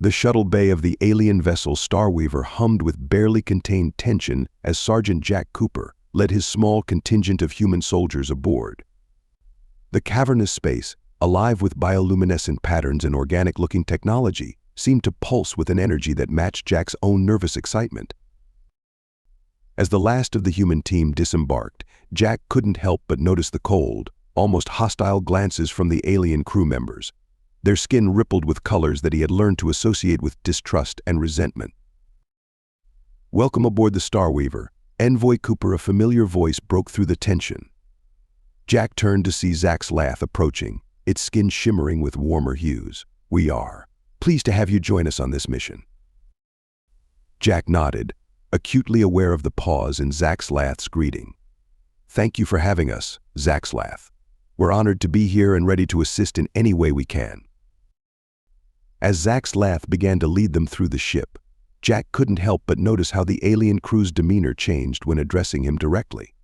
The shuttle bay of the alien vessel Starweaver hummed with barely contained tension as Sergeant Jack Cooper led his small contingent of human soldiers aboard. The cavernous space, alive with bioluminescent patterns and organic-looking technology, seemed to pulse with an energy that matched Jack's own nervous excitement. As the last of the human team disembarked, Jack couldn't help but notice the cold, almost hostile glances from the alien crew members. Their skin rippled with colors that he had learned to associate with distrust and resentment. "Welcome aboard the Starweaver, Envoy Cooper," a familiar voice broke through the tension. Jack turned to see Zach's lath approaching, its skin shimmering with warmer hues. "We are pleased to have you join us on this mission." Jack nodded, acutely aware of the pause in Zach's lath's greeting. "Thank you for having us, Zach's lath. We're honored to be here and ready to assist in any way we can." As Zach's lath began to lead them through the ship, Jack couldn't help but notice how the alien crew's demeanor changed when addressing him directly.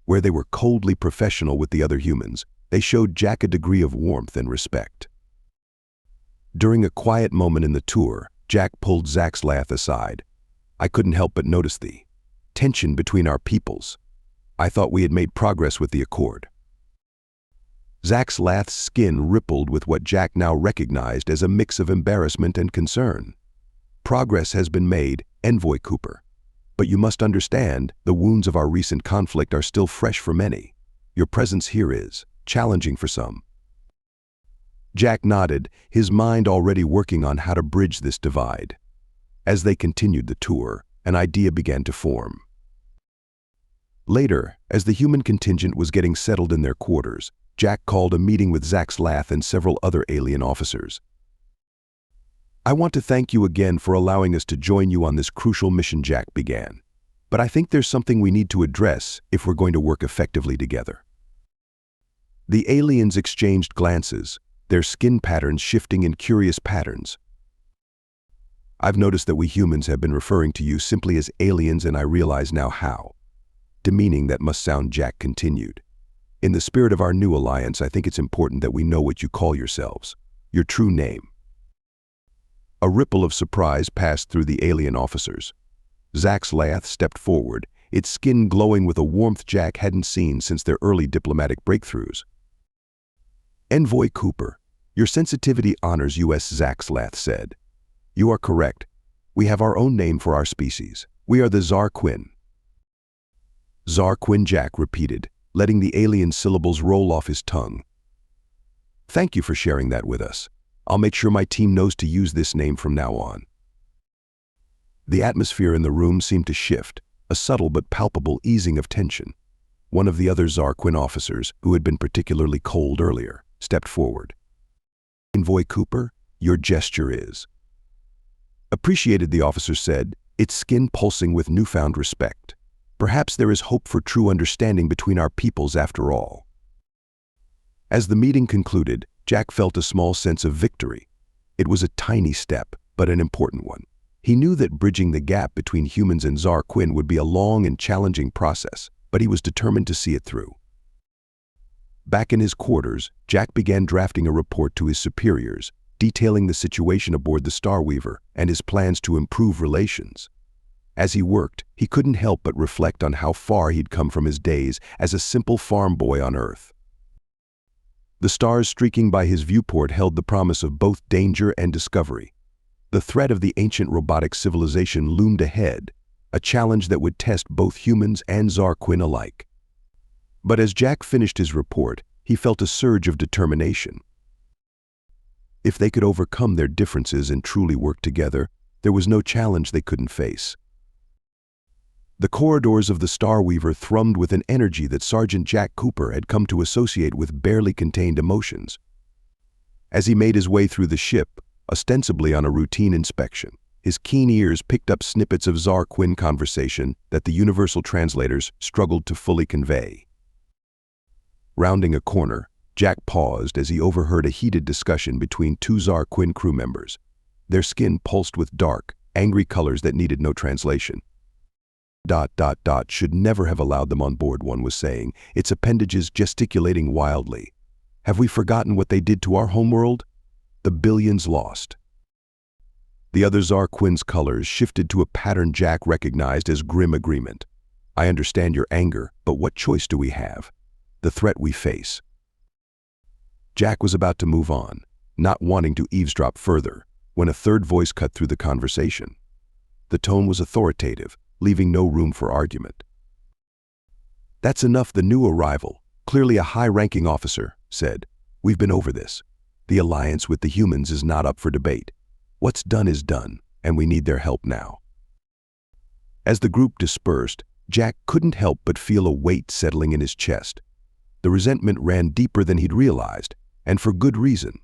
Where they were coldly professional with the other humans, they showed Jack a degree of warmth and respect. During a quiet moment in the tour, Jack pulled Zach's lath aside. "I couldn't help but notice the tension between our peoples. I thought we had made progress with the accord." Zach's lath's skin rippled with what Jack now recognized as a mix of embarrassment and concern. "Progress has been made, Envoy Cooper. But you must understand, the wounds of our recent conflict are still fresh for many. Your presence here is challenging for some." Jack nodded, his mind already working on how to bridge this divide. As they continued the tour, an idea began to form. Later, as the human contingent was getting settled in their quarters, Jack called a meeting with Zach's lath and several other alien officers. "I want to thank you again for allowing us to join you on this crucial mission," Jack began. "But I think there's something we need to address if we're going to work effectively together." The aliens exchanged glances, their skin patterns shifting in curious patterns. "I've noticed that we humans have been referring to you simply as aliens, and I realize now how demeaning that must sound," Jack continued. "In the spirit of our new alliance, I think it's important that we know what you call yourselves, your true name." A ripple of surprise passed through the alien officers. Zach's lath stepped forward, its skin glowing with a warmth Jack hadn't seen since their early diplomatic breakthroughs. "Envoy Cooper, your sensitivity honors us," Zach's lath said. "You are correct. We have our own name for our species. We are the Zarquin." "Zarquin," Jack repeated, letting the alien syllables roll off his tongue. "Thank you for sharing that with us. I'll make sure my team knows to use this name from now on." The atmosphere in the room seemed to shift, a subtle but palpable easing of tension. One of the other Zarquin officers, who had been particularly cold earlier, stepped forward. "Envoy Cooper, your gesture is appreciated," the officer said, its skin pulsing with newfound respect. "Perhaps there is hope for true understanding between our peoples after all." As the meeting concluded, Jack felt a small sense of victory. It was a tiny step, but an important one. He knew that bridging the gap between humans and Zarquin would be a long and challenging process, but he was determined to see it through. Back in his quarters, Jack began drafting a report to his superiors, detailing the situation aboard the Starweaver and his plans to improve relations. As he worked, he couldn't help but reflect on how far he'd come from his days as a simple farm boy on Earth. The stars streaking by his viewport held the promise of both danger and discovery. The threat of the ancient robotic civilization loomed ahead, a challenge that would test both humans and Zarquin alike. But as Jack finished his report, he felt a surge of determination. If they could overcome their differences and truly work together, there was no challenge they couldn't face. The corridors of the Starweaver thrummed with an energy that Sergeant Jack Cooper had come to associate with barely contained emotions. As he made his way through the ship, ostensibly on a routine inspection, his keen ears picked up snippets of Zarquin conversation that the universal translators struggled to fully convey. Rounding a corner, Jack paused as he overheard a heated discussion between two Zarquin crew members. Their skin pulsed with dark, angry colors that needed no translation. Should never have allowed them on board," one was saying, its appendages gesticulating wildly. "Have we forgotten what they did to our homeworld? The billions lost." The other Zar Quinn's colors shifted to a pattern Jack recognized as grim agreement. I understand your anger, but what choice do we have? The threat we face. Jack was about to move on, not wanting to eavesdrop further, when a third voice cut through the conversation. The tone was authoritative, leaving no room for argument. That's enough, the new arrival, clearly a high-ranking officer, said. We've been over this. The alliance with the humans is not up for debate. What's done is done, and we need their help now. As the group dispersed, Jack couldn't help but feel a weight settling in his chest. The resentment ran deeper than he'd realized, and for good reason.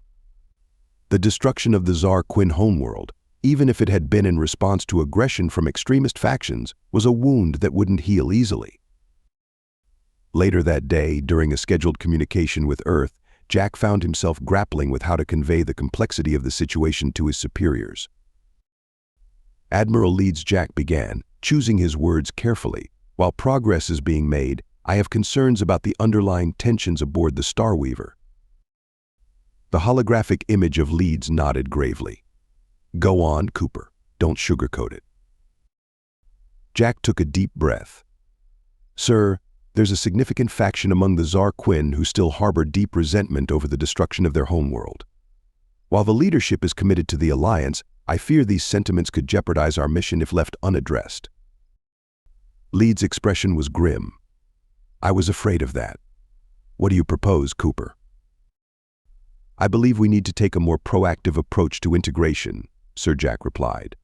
The destruction of the Zar Quinn homeworld, even if it had been in response to aggression from extremist factions, was a wound that wouldn't heal easily. Later that day, during a scheduled communication with Earth, Jack found himself grappling with how to convey the complexity of the situation to his superiors. Admiral Leeds Jack began, choosing his words carefully. While progress is being made, I have concerns about the underlying tensions aboard the Starweaver. The holographic image of Leeds nodded gravely. Go on, Cooper. Don't sugarcoat it. Jack took a deep breath. Sir, there's a significant faction among the Zar Quinn who still harbor deep resentment over the destruction of their homeworld. While the leadership is committed to the Alliance, I fear these sentiments could jeopardize our mission if left unaddressed. Leeds' expression was grim. I was afraid of that. What do you propose, Cooper? I believe we need to take a more proactive approach to integration, Sir Jack replied.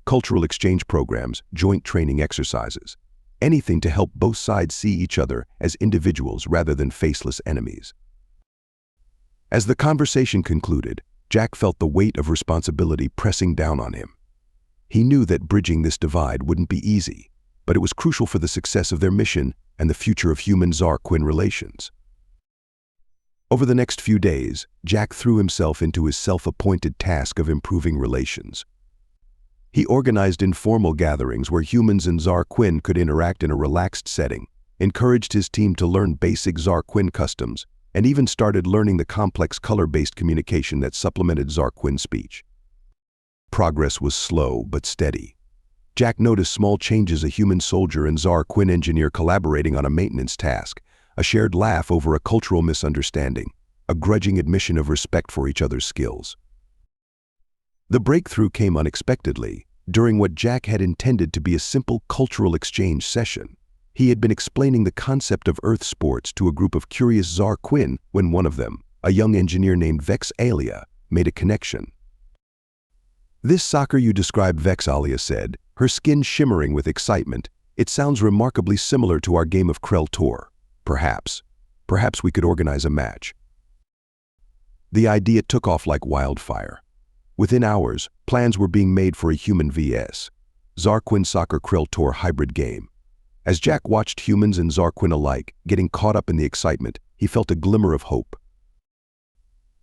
Cultural exchange programs, joint training exercises. Anything to help both sides see each other as individuals rather than faceless enemies. As the conversation concluded, Jack felt the weight of responsibility pressing down on him. He knew that bridging this divide wouldn't be easy, but it was crucial for the success of their mission and the future of human-Zar Quinn relations. Over the next few days, Jack threw himself into his self-appointed task of improving relations. He organized informal gatherings where humans and Zar Quinn could interact in a relaxed setting, encouraged his team to learn basic Zar Quinn customs, and even started learning the complex color-based communication that supplemented Zar Quinn speech. Progress was slow but steady. Jack noticed small changes: a human soldier and Zar Quinn engineer collaborating on a maintenance task, a shared laugh over a cultural misunderstanding, a grudging admission of respect for each other's skills. The breakthrough came unexpectedly, during what Jack had intended to be a simple cultural exchange session. He had been explaining the concept of Earth sports to a group of curious Zar Quinn when one of them, a young engineer named Vex Alia, made a connection. This soccer you described, Vex Alia said, her skin shimmering with excitement. It sounds remarkably similar to our game of Krell Tor. Perhaps we could organize a match. The idea took off like wildfire. Within hours, plans were being made for a human vs. Zar Quinn soccer Krell Tor hybrid game. As Jack watched humans and Zar Quinn alike getting caught up in the excitement, he felt a glimmer of hope.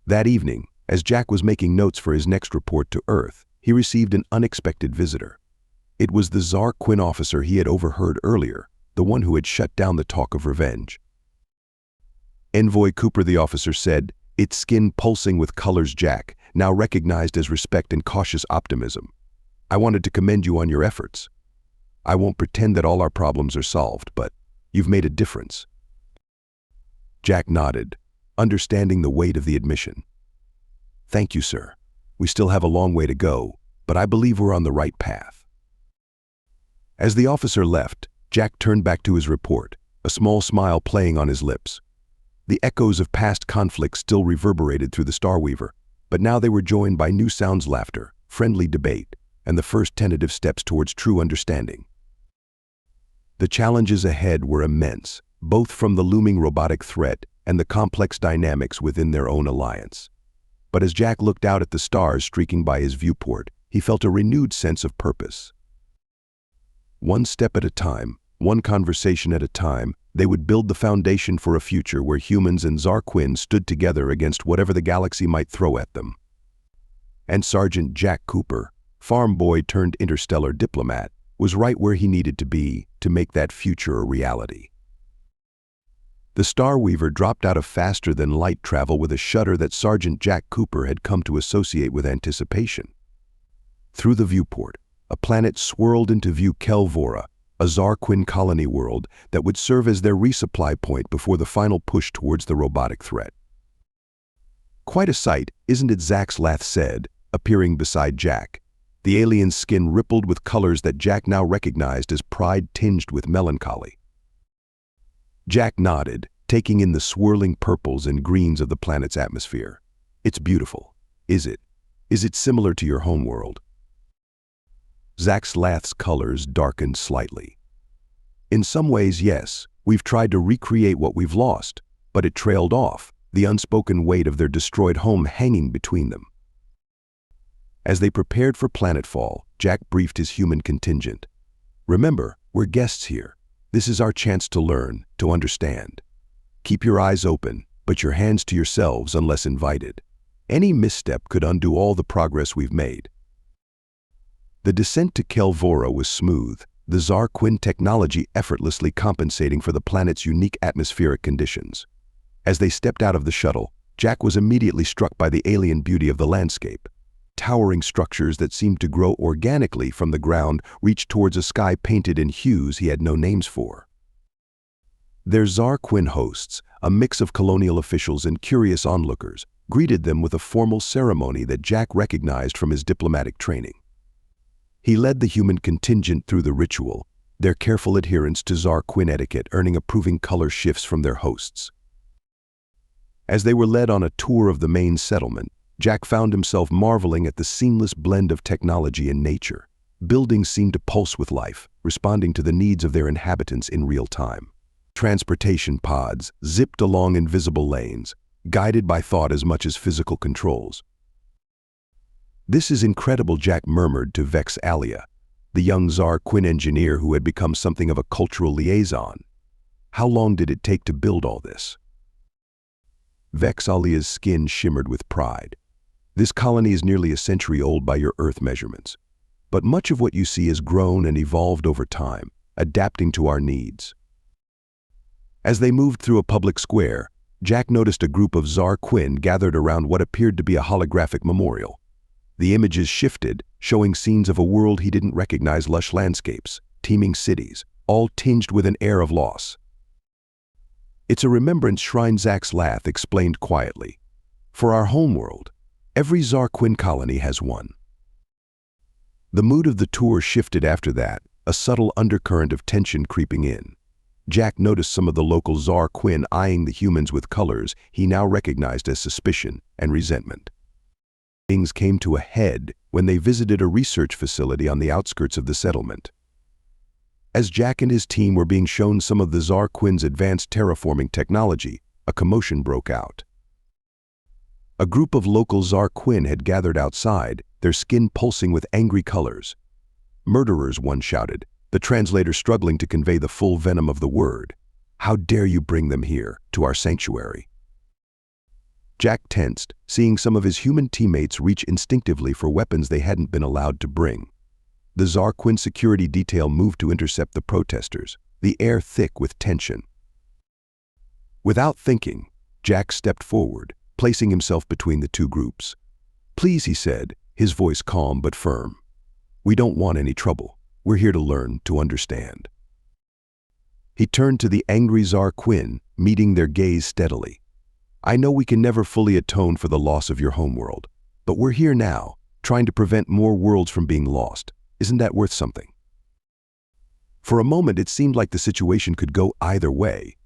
That evening, as Jack was making notes for his next report to Earth, he received an unexpected visitor. It was the Zar Quinn officer he had overheard earlier, the one who had shut down the talk of revenge. Envoy Cooper, the officer said, its skin pulsing with colors Jack now recognized as respect and cautious optimism. I wanted to commend you on your efforts. I won't pretend that all our problems are solved, but you've made a difference. Jack nodded, understanding the weight of the admission. Thank you, sir. We still have a long way to go, but I believe we're on the right path. As the officer left, Jack turned back to his report, a small smile playing on his lips. The echoes of past conflicts still reverberated through the Starweaver, but now they were joined by new sounds: laughter, friendly debate, and the first tentative steps towards true understanding. The challenges ahead were immense, both from the looming robotic threat and the complex dynamics within their own alliance. But as Jack looked out at the stars streaking by his viewport, he felt a renewed sense of purpose. One step at a time, one conversation at a time, they would build the foundation for a future where humans and Zar Quinn stood together against whatever the galaxy might throw at them. And Sergeant Jack Cooper, farm boy turned interstellar diplomat, was right where he needed to be to make that future a reality. The Starweaver dropped out of faster-than-light travel with a shudder that Sergeant Jack Cooper had come to associate with anticipation. Through the viewport, a planet swirled into view: Kelvora, a Zarquin colony world that would serve as their resupply point before the final push towards the robotic threat. "Quite a sight, isn't it?" Zaxlath said, appearing beside Jack. The alien's skin rippled with colors that Jack now recognized as pride tinged with melancholy. Jack nodded, taking in the swirling purples and greens of the planet's atmosphere. "It's beautiful. Is it? Is it similar to your homeworld?" Zaxlath's colors darkened slightly. "In some ways, yes. We've tried to recreate what we've lost, but it trailed off, the unspoken weight of their destroyed home hanging between them." As they prepared for planetfall, Jack briefed his human contingent. "Remember, we're guests here. This is our chance to learn, to understand. Keep your eyes open, but your hands to yourselves unless invited. Any misstep could undo all the progress we've made." The descent to Kelvora was smooth, the Zarquin technology effortlessly compensating for the planet's unique atmospheric conditions. As they stepped out of the shuttle, Jack was immediately struck by the alien beauty of the landscape. Towering structures that seemed to grow organically from the ground reached towards a sky painted in hues he had no names for. Their Zarquin hosts, a mix of colonial officials and curious onlookers, greeted them with a formal ceremony that Jack recognized from his diplomatic training. He led the human contingent through the ritual, their careful adherence to Zarquin etiquette earning approving color shifts from their hosts. As they were led on a tour of the main settlement, Jack found himself marveling at the seamless blend of technology and nature. Buildings seemed to pulse with life, responding to the needs of their inhabitants in real time. Transportation pods zipped along invisible lanes, guided by thought as much as physical controls. "This is incredible," Jack murmured to Vex Alia, the young Zarquin engineer who had become something of a cultural liaison. "How long did it take to build all this?" Vex Alia's skin shimmered with pride. "This colony is nearly a century old by your Earth measurements. But much of what you see has grown and evolved over time, adapting to our needs." As they moved through a public square, Jack noticed a group of Zarquin gathered around what appeared to be a holographic memorial. The images shifted, showing scenes of a world he didn't recognize: lush landscapes, teeming cities, all tinged with an air of loss. "It's a remembrance shrine," Zaxlath explained quietly. "For our homeworld, every Zarquin colony has one." The mood of the tour shifted after that, a subtle undercurrent of tension creeping in. Jack noticed some of the local Zarquin eyeing the humans with colors he now recognized as suspicion and resentment. Things came to a head when they visited a research facility on the outskirts of the settlement. As Jack and his team were being shown some of the Zarquin's advanced terraforming technology, a commotion broke out. A group of local Zarquin had gathered outside, their skin pulsing with angry colors. "Murderers," one shouted, the translator struggling to convey the full venom of the word. "How dare you bring them here, to our sanctuary?" Jack tensed, seeing some of his human teammates reach instinctively for weapons they hadn't been allowed to bring. The Zarquin security detail moved to intercept the protesters, the air thick with tension. Without thinking, Jack stepped forward, placing himself between the two groups. "Please," he said, his voice calm but firm. "We don't want any trouble. We're here to learn, to understand." He turned to the angry Zarquin, meeting their gaze steadily. "I know we can never fully atone for the loss of your homeworld, but we're here now, trying to prevent more worlds from being lost. Isn't that worth something?" For a moment, it seemed like the situation could go either way.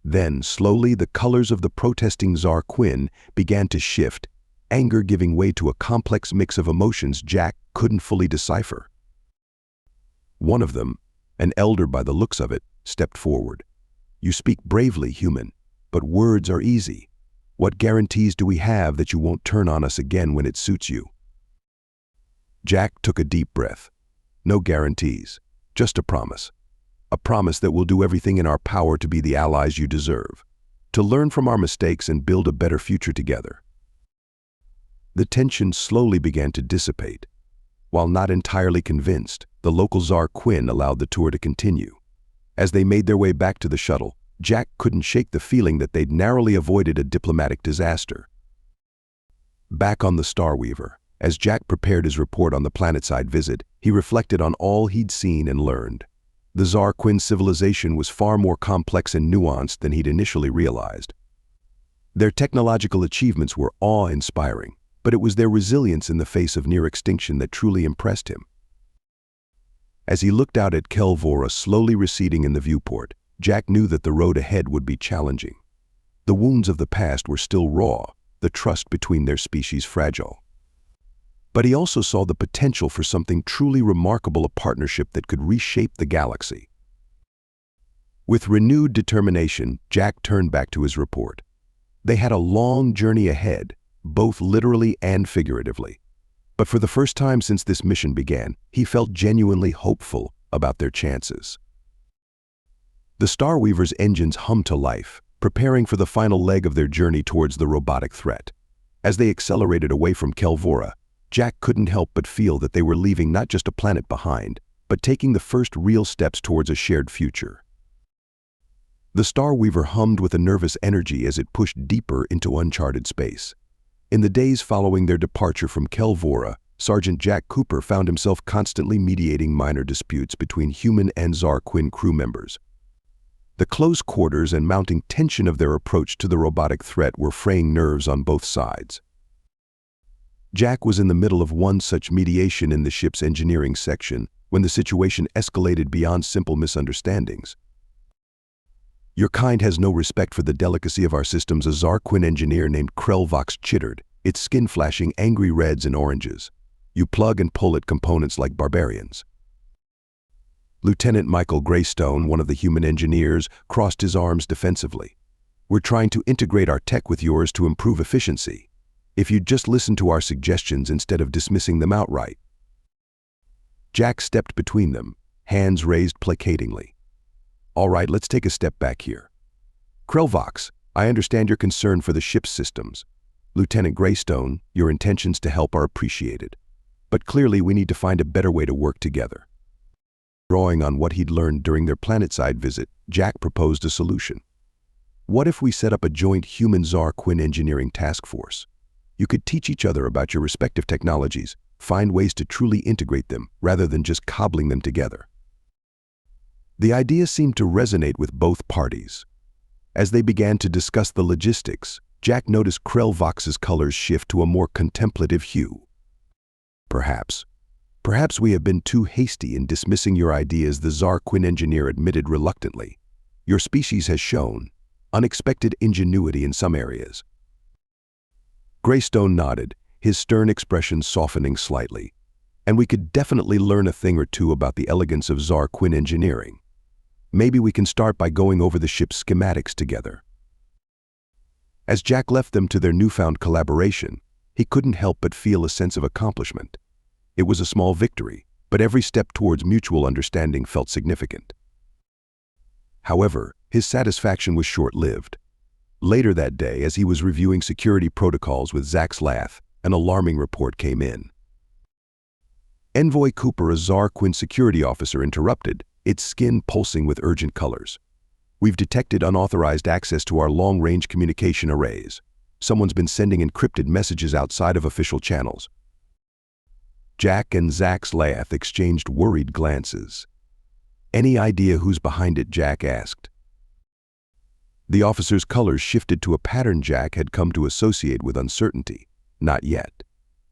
Then, slowly, the colors of the protesting Zarquin began to shift, anger giving way to a complex mix of emotions Jack couldn't fully decipher. One of them, an elder by the looks of it, stepped forward. "You speak bravely, human, but words are easy. What guarantees do we have that you won't turn on us again when it suits you?" Jack took a deep breath. "No guarantees, just a promise. A promise that we'll do everything in our power to be the allies you deserve, to learn from our mistakes and build a better future together." The tension slowly began to dissipate. While not entirely convinced, the local Zarquin allowed the tour to continue. As they made their way back to the shuttle, Jack couldn't shake the feeling that they'd narrowly avoided a diplomatic disaster. Back on the Starweaver, As Jack prepared his report on the planetside visit, he reflected on all he'd seen and learned. The Zarquin civilization was far more complex and nuanced than he'd initially realized. Their technological achievements were awe-inspiring, but it was their resilience in the face of near extinction that truly impressed him. As he looked out at Kelvora slowly receding in the viewport, Jack knew that the road ahead would be challenging. The wounds of the past were still raw, the trust between their species fragile. But he also saw the potential for something truly remarkable, a partnership that could reshape the galaxy. With renewed determination, Jack turned back to his report. They had a long journey ahead, both literally and figuratively. But for the first time since this mission began, he felt genuinely hopeful about their chances. The Starweaver's engines hummed to life, preparing for the final leg of their journey towards the robotic threat. As they accelerated away from Kelvora, Jack couldn't help but feel that they were leaving not just a planet behind, but taking the first real steps towards a shared future. The Starweaver hummed with a nervous energy as it pushed deeper into uncharted space. In the days following their departure from Kelvora, Sergeant Jack Cooper found himself constantly mediating minor disputes between human and Zarquin crew members. The close quarters and mounting tension of their approach to the robotic threat were fraying nerves on both sides. Jack was in the middle of one such mediation in the ship's engineering section when the situation escalated beyond simple misunderstandings. "Your kind has no respect for the delicacy of our systems," a Zarquin engineer named Krelvox chittered, its skin flashing angry reds and oranges. "You plug and pull at components like barbarians." Lieutenant Michael Greystone, one of the human engineers, crossed his arms defensively. "We're trying to integrate our tech with yours to improve efficiency. If you'd just listen to our suggestions instead of dismissing them outright." Jack stepped between them, hands raised placatingly. "All right, let's take a step back here. Krelvox, I understand your concern for the ship's systems. Lieutenant Greystone, your intentions to help are appreciated. But clearly we need to find a better way to work together." Drawing on what he'd learned during their planetside visit, Jack proposed a solution. "What if we set up a joint human-Zarquin engineering task force? You could teach each other about your respective technologies, find ways to truly integrate them rather than just cobbling them together." The idea seemed to resonate with both parties. As they began to discuss the logistics, Jack noticed Krelvox's colors shift to a more contemplative hue. Perhaps we have been too hasty in dismissing your ideas," the Zarquin engineer admitted reluctantly. "Your species has shown unexpected ingenuity in some areas." Greystone nodded, his stern expression softening slightly. "And we could definitely learn a thing or two about the elegance of Zarquin engineering. Maybe we can start by going over the ship's schematics together." As Jack left them to their newfound collaboration, he couldn't help but feel a sense of accomplishment. It was a small victory, but every step towards mutual understanding felt significant. However, his satisfaction was short-lived. Later that day, as he was reviewing security protocols with Zach Slath, an alarming report came in. Envoy Cooper, a Zarquin security officer, interrupted, its skin pulsing with urgent colors. "We've detected unauthorized access to our long-range communication arrays. Someone's been sending encrypted messages outside of official channels." Jack and Zach Slath exchanged worried glances. "Any idea who's behind it?" Jack asked. The officer's colors shifted to a pattern Jack had come to associate with uncertainty. "Not yet.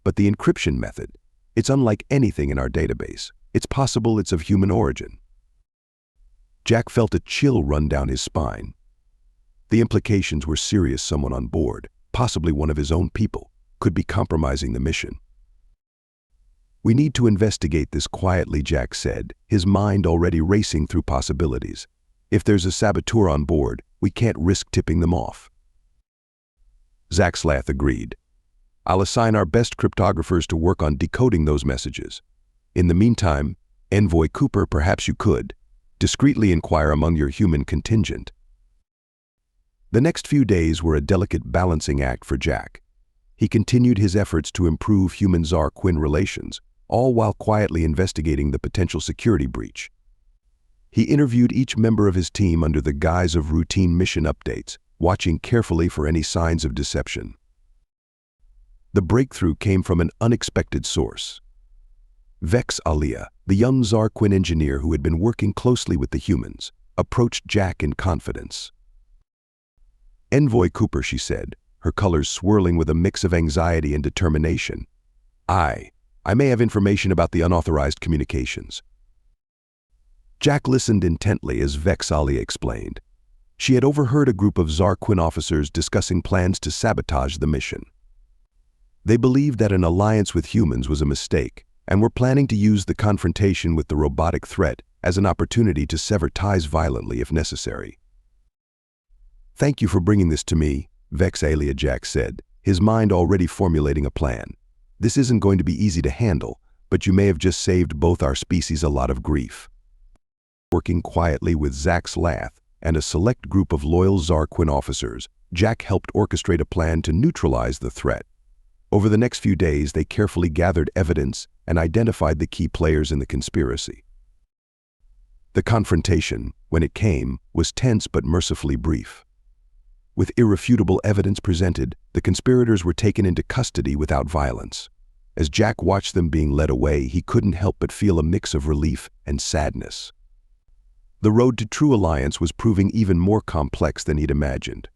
But the encryption method, it's unlike anything in our database. It's possible it's of human origin." Jack felt a chill run down his spine. The implications were serious. Someone on board, possibly one of his own people, could be compromising the mission. "We need to investigate this quietly," Jack said, his mind already racing through possibilities. "If there's a saboteur on board, we can't risk tipping them off." Zach Slath agreed. "I'll assign our best cryptographers to work on decoding those messages. In the meantime, Envoy Cooper, perhaps you could discreetly inquire among your human contingent." The next few days were a delicate balancing act for Jack. He continued his efforts to improve human-Zarquin relations, all while quietly investigating the potential security breach. He interviewed each member of his team under the guise of routine mission updates, watching carefully for any signs of deception. The breakthrough came from an unexpected source. Vex Alia, the young Zarquin engineer who had been working closely with the humans, approached Jack in confidence. "Envoy Cooper," she said, her colors swirling with a mix of anxiety and determination. I may have information about the unauthorized communications." Jack listened intently as Vex Alia explained. She had overheard a group of Zarquin officers discussing plans to sabotage the mission. They believed that an alliance with humans was a mistake, and were planning to use the confrontation with the robotic threat as an opportunity to sever ties violently if necessary. "Thank you for bringing this to me," Vex Alia, Jack said, his mind already formulating a plan. "This isn't going to be easy to handle, but you may have just saved both our species a lot of grief." Working quietly with Zax Lath and a select group of loyal Zarquin officers, Jack helped orchestrate a plan to neutralize the threat. Over the next few days, they carefully gathered evidence and identified the key players in the conspiracy. The confrontation, when it came, was tense but mercifully brief. With irrefutable evidence presented, the conspirators were taken into custody without violence. As Jack watched them being led away, he couldn't help but feel a mix of relief and sadness. The road to true alliance was proving even more complex than he'd imagined.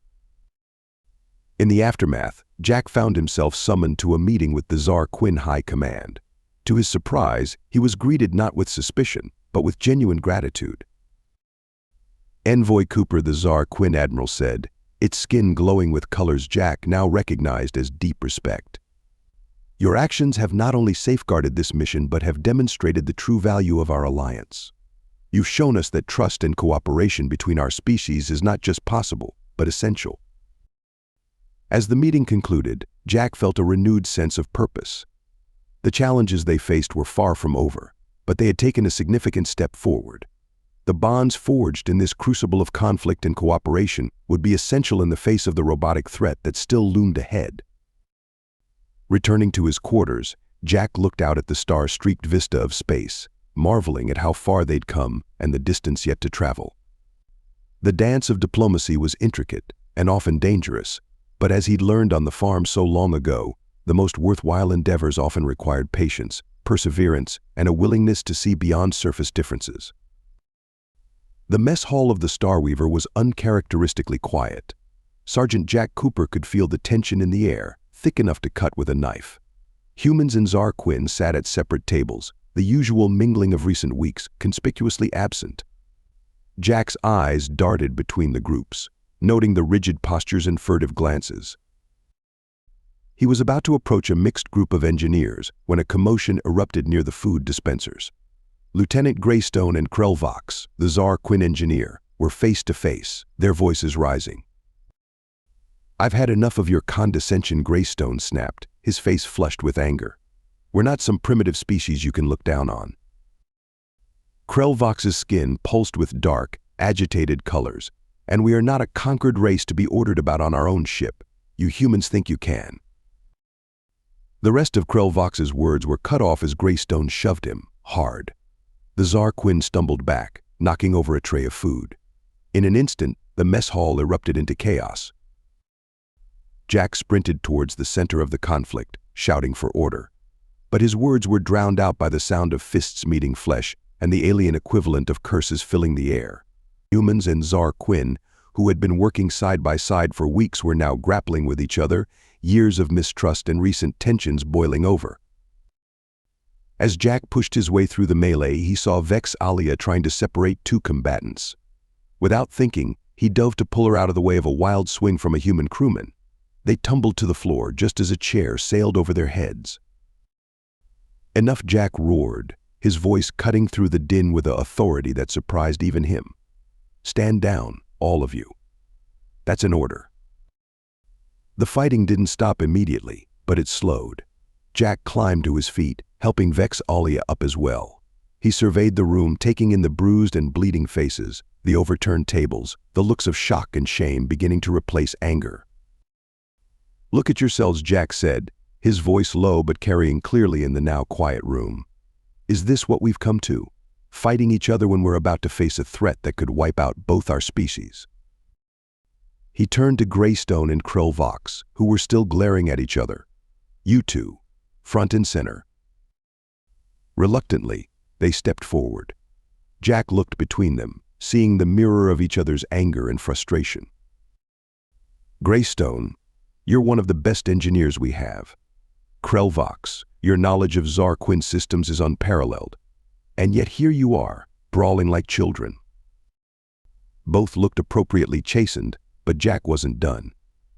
In the aftermath, Jack found himself summoned to a meeting with the Zarquin High Command. To his surprise, he was greeted not with suspicion, but with genuine gratitude. "Envoy Cooper," the Zarquin admiral said, its skin glowing with colors Jack now recognized as deep respect. "Your actions have not only safeguarded this mission but have demonstrated the true value of our alliance. You've shown us that trust and cooperation between our species is not just possible, but essential." As the meeting concluded, Jack felt a renewed sense of purpose. The challenges they faced were far from over, but they had taken a significant step forward. The bonds forged in this crucible of conflict and cooperation would be essential in the face of the robotic threat that still loomed ahead. Returning to his quarters, Jack looked out at the star-streaked vista of space, marveling at how far they'd come and the distance yet to travel. The dance of diplomacy was intricate and often dangerous, but as he'd learned on the farm so long ago, the most worthwhile endeavors often required patience, perseverance, and a willingness to see beyond surface differences. The mess hall of the Starweaver was uncharacteristically quiet. Sergeant Jack Cooper could feel the tension in the air, thick enough to cut with a knife. Humans and Zarquin sat at separate tables, the usual mingling of recent weeks conspicuously absent. Jack's eyes darted between the groups, noting the rigid postures and furtive glances. He was about to approach a mixed group of engineers when a commotion erupted near the food dispensers. Lieutenant Greystone and Krelvox, the Zarquin engineer, were face to face, their voices rising. "I've had enough of your condescension," Greystone snapped, his face flushed with anger. "We're not some primitive species you can look down on." Krelvox's skin pulsed with dark, agitated colors. "And we are not a conquered race to be ordered about on our own ship. You humans think you can." The rest of Krelvox's words were cut off as Greystone shoved him, hard. The Zarquin stumbled back, knocking over a tray of food. In an instant, the mess hall erupted into chaos. Jack sprinted towards the center of the conflict, shouting for order. But his words were drowned out by the sound of fists meeting flesh and the alien equivalent of curses filling the air. Humans and Zarquin, who had been working side by side for weeks, were now grappling with each other, years of mistrust and recent tensions boiling over. As Jack pushed his way through the melee, he saw Vex Alia trying to separate two combatants. Without thinking, he dove to pull her out of the way of a wild swing from a human crewman. They tumbled to the floor just as a chair sailed over their heads. "Enough!" Jack roared, his voice cutting through the din with an authority that surprised even him. "Stand down, all of you. That's an order." The fighting didn't stop immediately, but it slowed. Jack climbed to his feet, helping Vex Alia up as well. He surveyed the room, taking in the bruised and bleeding faces, the overturned tables, the looks of shock and shame beginning to replace anger. "Look at yourselves," Jack said, his voice low but carrying clearly in the now quiet room. "Is this what we've come to? Fighting each other when we're about to face a threat that could wipe out both our species?" He turned to Greystone and Krelvox, who were still glaring at each other. You two, front and center." Reluctantly, they stepped forward. Jack looked between them, seeing the mirror of each other's anger and frustration. "Greystone, you're one of the best engineers we have. Krelvox, your knowledge of Zarquin systems is unparalleled. And yet here you are, brawling like children." Both looked appropriately chastened, but Jack wasn't done.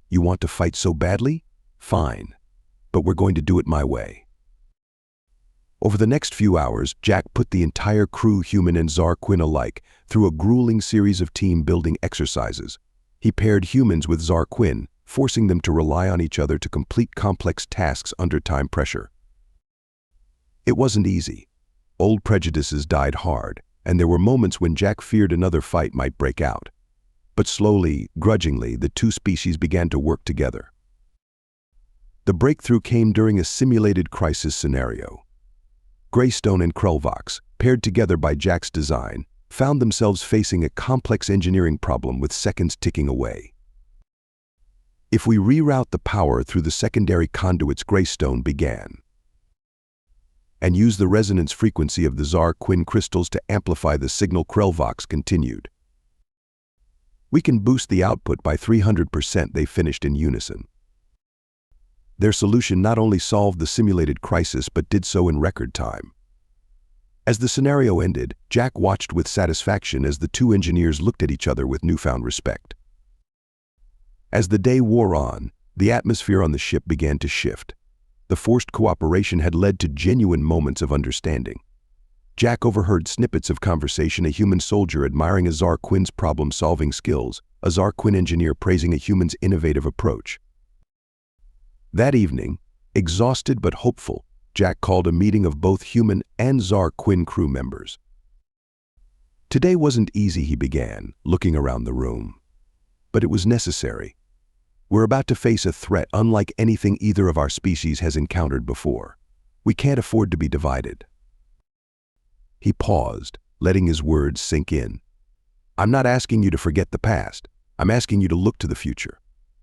"You want to fight so badly? Fine. But we're going to do it my way." Over the next few hours, Jack put the entire crew, human and Zarquin alike, through a grueling series of team-building exercises. He paired humans with Zarquin, forcing them to rely on each other to complete complex tasks under time pressure. It wasn't easy. Old prejudices died hard, and there were moments when Jack feared another fight might break out. But slowly, grudgingly, the two species began to work together. The breakthrough came during a simulated crisis scenario. Greystone and Krelvox, paired together by Jack's design, found themselves facing a complex engineering problem with seconds ticking away. "If we reroute the power through the secondary conduits," Greystone began, "and use the resonance frequency of the Zarquin crystals to amplify the signal," Krelvox continued, "we can boost the output by 300%. They finished in unison. Their solution not only solved the simulated crisis but did so in record time. As the scenario ended, Jack watched with satisfaction as the two engineers looked at each other with newfound respect. As the day wore on, the atmosphere on the ship began to shift. The forced cooperation had led to genuine moments of understanding. Jack overheard snippets of conversation: a human soldier admiring a Zarquin's problem-solving skills, a Zarquin engineer praising a human's innovative approach. That evening, exhausted but hopeful, Jack called a meeting of both human and Zarquin crew members. "Today wasn't easy," he began, looking around the room. "But it was necessary. We're about to face a threat unlike anything either of our species has encountered before. We can't afford to be divided." He paused, letting his words sink in. "I'm not asking you to forget the past. I'm asking you to look to the future.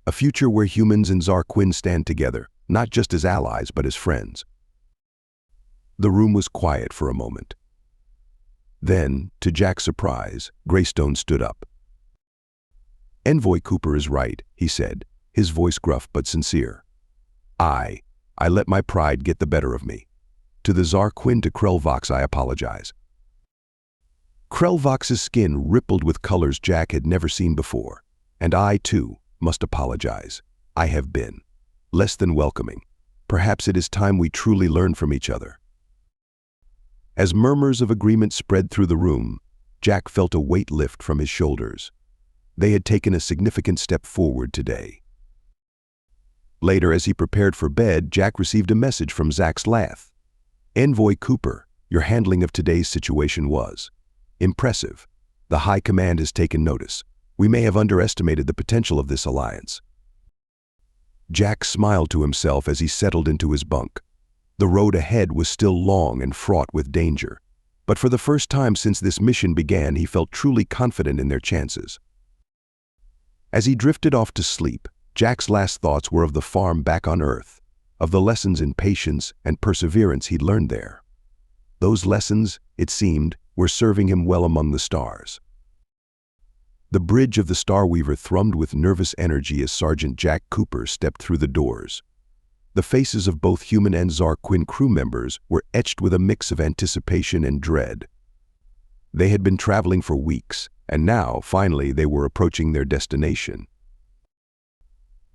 A future where humans and Zarquin stand together, not just as allies but as friends." The room was quiet for a moment. Then, to Jack's surprise, Greystone stood up. "Envoy Cooper is right," he said, his voice gruff but sincere. I let my pride get the better of me. To the Zarquin, to Krelvox, I apologize." Krelvox's skin rippled with colors Jack had never seen before. "And I, too, must apologize. I have been less than welcoming. Perhaps it is time we truly learn from each other." As murmurs of agreement spread through the room, Jack felt a weight lift from his shoulders. They had taken a significant step forward today. Later, as he prepared for bed, Jack received a message from Zax Lath. "Envoy Cooper, your handling of today's situation was impressive. The High Command has taken notice. We may have underestimated the potential of this alliance." Jack smiled to himself as he settled into his bunk. The road ahead was still long and fraught with danger, but for the first time since this mission began, he felt truly confident in their chances. As he drifted off to sleep, Jack's last thoughts were of the farm back on Earth, of the lessons in patience and perseverance he'd learned there. Those lessons, it seemed, were serving him well among the stars. The bridge of the Starweaver thrummed with nervous energy as Sergeant Jack Cooper stepped through the doors. The faces of both human and Zarquin crew members were etched with a mix of anticipation and dread. They had been traveling for weeks, and now, finally, they were approaching their destination.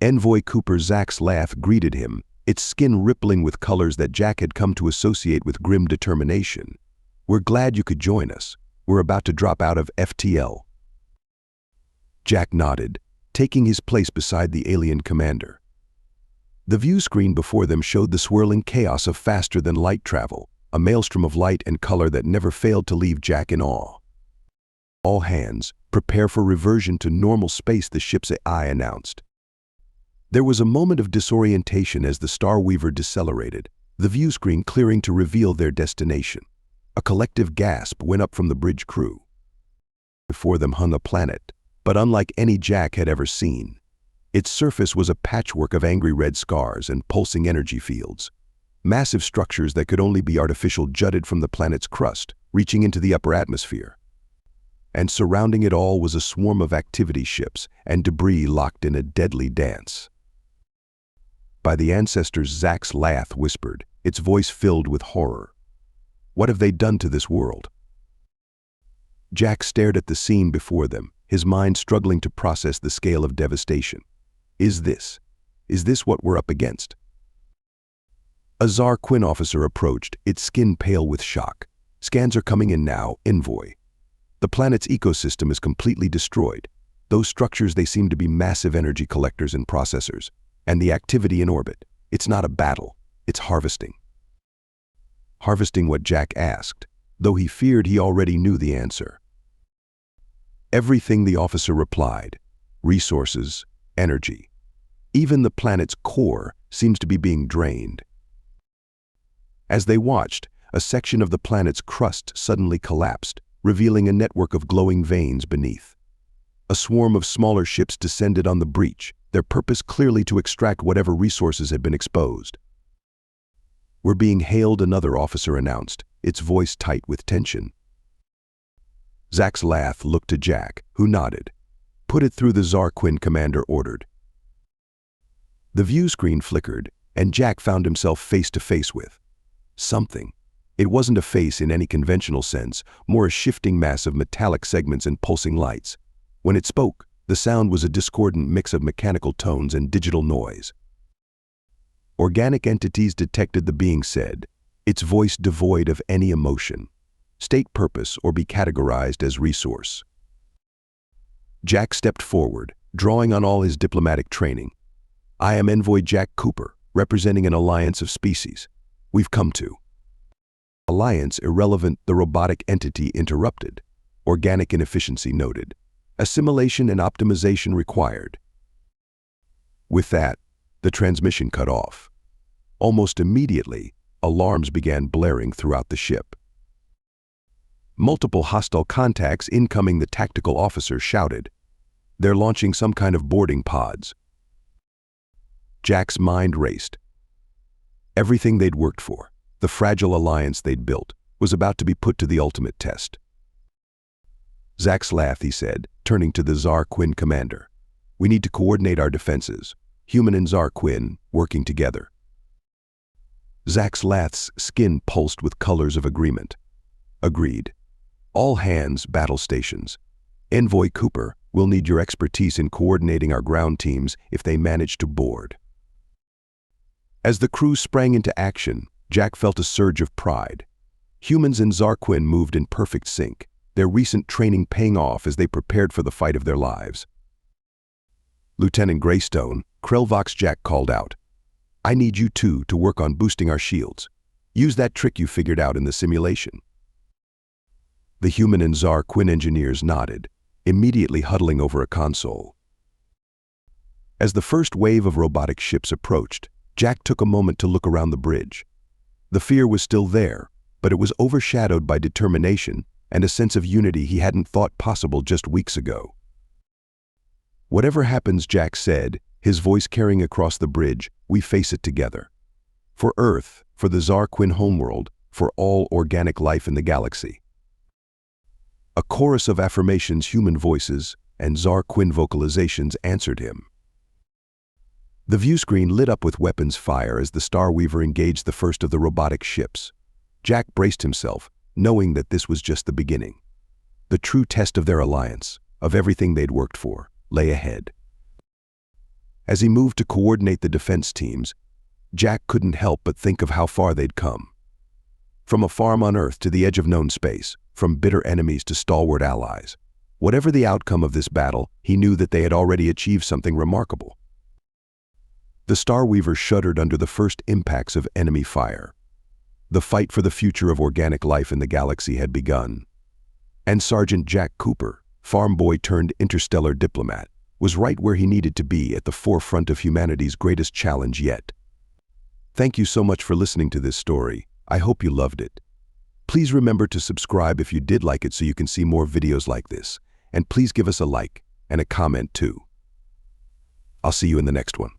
Envoy Cooper Zax Lath greeted him, its skin rippling with colors that Jack had come to associate with grim determination. "We're glad you could join us. We're about to drop out of FTL." Jack nodded, taking his place beside the alien commander. The view screen before them showed the swirling chaos of faster-than-light travel, a maelstrom of light and color that never failed to leave Jack in awe. "All hands, prepare for reversion to normal space," the ship's AI announced. There was a moment of disorientation as the Starweaver decelerated, the view screen clearing to reveal their destination. A collective gasp went up from the bridge crew. Before them hung a planet, but unlike any Jack had ever seen. Its surface was a patchwork of angry red scars and pulsing energy fields. Massive structures that could only be artificial jutted from the planet's crust, reaching into the upper atmosphere. And surrounding it all was a swarm of activity ships and debris locked in a deadly dance. By the ancestors, Zach's laugh whispered, its voice filled with horror. What have they done to this world? Jack stared at the scene before them, his mind struggling to process the scale of devastation. Is this what we're up against? A Zar Quinn officer approached, its skin pale with shock. Scans are coming in now, envoy. The planet's ecosystem is completely destroyed. Those structures, they seem to be massive energy collectors and processors. And the activity in orbit, it's not a battle, it's harvesting. Harvesting what, Jack asked, though he feared he already knew the answer. Everything, the officer replied. Resources, energy. Even the planet's core seems to be being drained. As they watched, a section of the planet's crust suddenly collapsed, revealing a network of glowing veins beneath. A swarm of smaller ships descended on the breach, their purpose clearly to extract whatever resources had been exposed. We're being hailed, another officer announced, its voice tight with tension. Zach's laugh looked to Jack, who nodded. Put it through, the Zar Quinn commander ordered. The view screen flickered, and Jack found himself face to face with something. It wasn't a face in any conventional sense, more a shifting mass of metallic segments and pulsing lights. When it spoke, the sound was a discordant mix of mechanical tones and digital noise. Organic entities, detected, the being said, its voice devoid of any emotion. State purpose or be categorized as resource. Jack stepped forward, drawing on all his diplomatic training. I am Envoy Jack Cooper, representing an alliance of species. We've come to. Alliance irrelevant, the robotic entity interrupted. Organic inefficiency noted. Assimilation and optimization required. With that, the transmission cut off. Almost immediately, alarms began blaring throughout the ship. Multiple hostile contacts incoming, the tactical officer shouted. They're launching some kind of boarding pods. Jack's mind raced. Everything they'd worked for, the fragile alliance they'd built, was about to be put to the ultimate test. Zach's laugh, he said, turning to the Zar Quinn commander. We need to coordinate our defenses. Human and Zar Quinn, working together. Zach's laugh's skin pulsed with colors of agreement. Agreed. All hands, battle stations. Envoy Cooper, we'll need your expertise in coordinating our ground teams if they manage to board. As the crew sprang into action, Jack felt a surge of pride. Humans and Zar Quinn moved in perfect sync, their recent training paying off as they prepared for the fight of their lives. Lieutenant Greystone, Krelvox, Jack called out. I need you two to work on boosting our shields. Use that trick you figured out in the simulation. The human and Zar Quinn engineers nodded, immediately huddling over a console. As the first wave of robotic ships approached, Jack took a moment to look around the bridge. The fear was still there, but it was overshadowed by determination and a sense of unity he hadn't thought possible just weeks ago. Whatever happens, Jack said, his voice carrying across the bridge, we face it together. For Earth, for the Zar Quinn homeworld, for all organic life in the galaxy. A chorus of affirmations, human voices, and Zar Quinn vocalizations answered him. The view screen lit up with weapons fire as the Star Weaver engaged the first of the robotic ships. Jack braced himself, knowing that this was just the beginning. The true test of their alliance, of everything they'd worked for, lay ahead. As he moved to coordinate the defense teams, Jack couldn't help but think of how far they'd come. From a farm on Earth to the edge of known space, from bitter enemies to stalwart allies. Whatever the outcome of this battle, he knew that they had already achieved something remarkable. The Star Weaver shuddered under the first impacts of enemy fire. The fight for the future of organic life in the galaxy had begun. And Sergeant Jack Cooper, farm boy turned interstellar diplomat, was right where he needed to be at the forefront of humanity's greatest challenge yet. Thank you so much for listening to this story. I hope you loved it. Please remember to subscribe if you did like it so you can see more videos like this. And please give us a like and a comment too. I'll see you in the next one.